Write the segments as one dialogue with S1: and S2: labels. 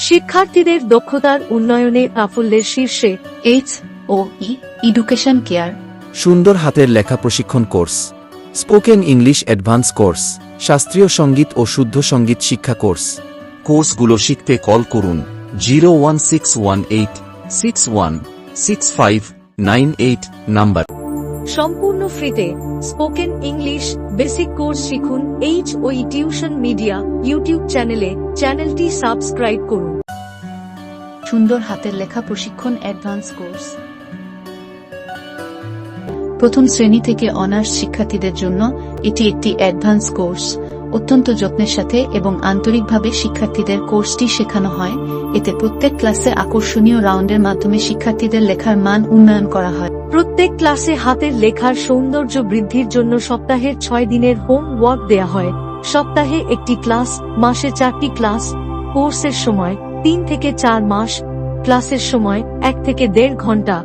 S1: শিক্ষার্থীদের দক্ষতার উন্নয়নে সাফল্যের শীর্ষে
S2: HOE এডুকেশন কেয়ার।
S3: সুন্দর হাতের লেখা প্রশিক্ষণ course, spoken English advance course, শাস্ত্রীয় সঙ্গীত ও শুদ্ধ সঙ্গীত শিক্ষা কোর্স।
S4: কোর্সগুলো শিখতে কল করুন 01618616598 নাম্বার।
S1: সম্পূর্ণ ফ্রিতে স্পোকেন ইংলিশ বেসিক কোর্স শিখুন HOE টিউশন মিডিয়া ইউটিউব চ্যানেলটি সাবস্ক্রাইব করুন।
S2: সুন্দর হাতের লেখা প্রশিক্ষণ অ্যাডভান্স কোর্স, প্রথম শ্রেণী থেকে অনার্স শিক্ষার্থীদের জন্য এটি একটি অ্যাডভান্স কোর্স। অত্যন্ত যত্নের সাথে এবং আন্তরিকভাবে শিক্ষার্থীদের কোর্সটি শেখানো হয়। এতে প্রত্যেক ক্লাসে আকর্ষণীয় রাউন্ডের মাধ্যমে শিক্ষার্থীদের লেখার মান উন্নয়ন করা হয়।
S1: প্রত্যেক ক্লাসে হাতের লেখার সৌন্দর্য বৃদ্ধির জন্য সপ্তাহের 6 দিনের হোম ওয়ার্ক দেয়া হয়। সপ্তাহে একটি ক্লাস, মাসে 4টি ক্লাস। কোর্সের সময় 3 থেকে 4 মাস। ক্লাসের সময় 1 থেকে 1.5 ঘন্টা।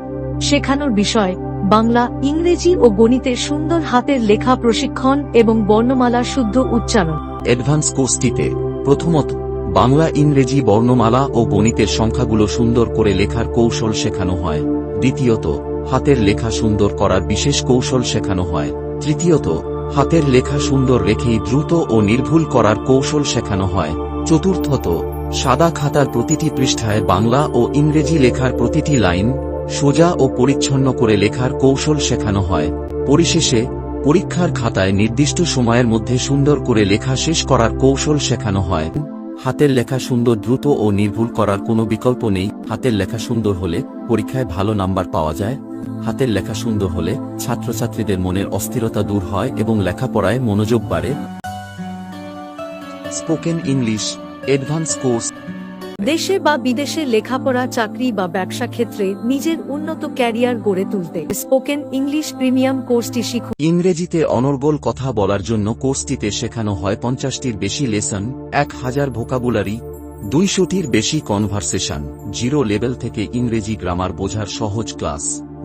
S1: শেখানোর বিষয় বাংলা, ইংরেজি ও গণিতের সুন্দর হাতের লেখা প্রশিক্ষণ এবং বর্ণমালা শুদ্ধ উচ্চারণ।
S4: অ্যাডভান্স কোর্সটিতে প্রথমত বাংলা, ইংরেজি বর্ণমালা ও গণিতের সংখ্যাগুলো সুন্দর করে লেখার কৌশল শেখানো হয়। দ্বিতীয়ত হাতের লেখা সুন্দর করার বিশেষ কৌশল শেখানো হয়। তৃতীয়ত হাতের লেখা সুন্দর রেখেই দ্রুত ও নির্ভুল করার কৌশল শেখানো হয়। চতুর্থত সাদা খাতার প্রতিটি পৃষ্ঠায় বাংলা ও ইংরেজি লেখার প্রতিটি লাইন সোজা ও পরিচ্ছন্ন করে লেখার কৌশল শেখানো হয়। পরিশেষে পরীক্ষার খাতায় নির্দিষ্ট সময়ের মধ্যে সুন্দর করে লেখা শেষ করার কৌশল শেখানো হয়। হাতের লেখা সুন্দর, দ্রুত ও নির্ভুল করার কোনো বিকল্প নেই। হাতের লেখা সুন্দর হলে পরীক্ষায় ভালো নাম্বার পাওয়া যায়। হাতের লেখা সুন্দর হলে ছাত্রছাত্রীদের মনের অস্থিরতা দূর হয় এবং লেখাপড়ায় মনোযোগ বাড়ে। Spoken English advance course.
S1: দেশে বা বিদেশে লেখাপড়া, চাকরি বা ব্যবসা ক্ষেত্রে নিজের উন্নত ক্যারিয়ার গড়ে তুলতে স্পোকেন ইংলিশ প্রিমিয়াম কোর্সটি শিখুন।
S4: ইংরেজিতে অনর্গল কথা বলার জন্য কোর্সটিতে শেখানো হয় 50টির বেশি লেসন, 1000 ভোকাবুলারি, 200টির বেশি কনভারসেশন, 0 লেভেল থেকে ইংরেজি গ্রামার বোঝার সহজ class,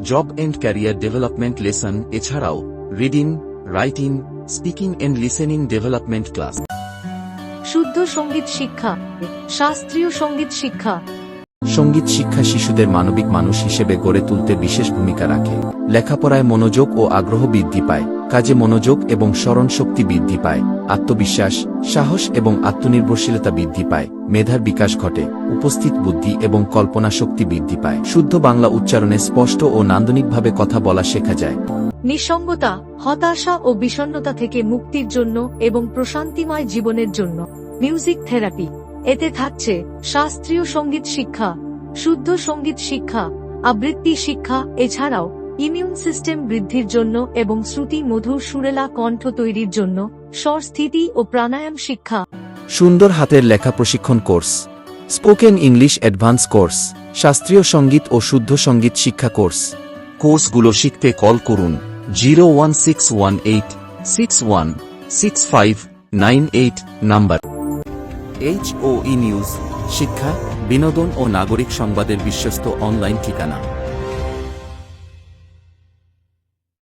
S4: job and career development lesson, এছাড়াও reading, writing, speaking and listening development class.
S1: শুদ্ধ সঙ্গীত শিক্ষা, শাস্ত্রীয় সঙ্গীত শিক্ষা।
S3: সঙ্গীত শিক্ষা শিশুদের মানবিক মানুষ হিসেবে গড়ে তুলতে বিশেষ ভূমিকা রাখে। লেখাপড়ায় মনোযোগ ও আগ্রহ বৃদ্ধি পায়, কাজে মনোযোগ এবং স্মরণ শক্তি বৃদ্ধি পায়, আত্মবিশ্বাস, সাহস এবং আত্মনির্ভরশীলতা বৃদ্ধি পায়, মেধার বিকাশ ঘটে, উপস্থিত বুদ্ধি এবং কল্পনা শক্তি বৃদ্ধি পায়। শুদ্ধ বাংলা উচ্চারণে স্পষ্ট ও নান্দনিকভাবে কথা বলা শেখা যায়।
S1: নিঃসঙ্গতা, হতাশা ও বিষণ্ণতা থেকে মুক্তির জন্য এবং প্রশান্তিময় জীবনের জন্য মিউজিক থেরাপি। এতে থাকছে শাস্ত্রীয় সঙ্গীত শিক্ষা, শুদ্ধ সঙ্গীত শিক্ষা, আবৃত্তি শিক্ষা, এছাড়াও ইমিউন সিস্টেম বৃদ্ধির জন্য এবং শ্রুতি মধুর সুরেলা কণ্ঠ তৈরির জন্য স্বর স্থিতি ও প্রাণায়াম শিক্ষা।
S3: সুন্দর হাতের লেখা প্রশিক্ষণ course, spoken English advance course, শাস্ত্রীয় সঙ্গীত ও শুদ্ধ সঙ্গীত শিক্ষা কোর্স।
S4: কোর্সগুলো শিখতে কল করুন 01618616598 নাম্বার। HOE নিউজ, শিক্ষা, বিনোদন ও নাগরিক সংবাদের বিশ্বস্ত অনলাইন ঠিকানা।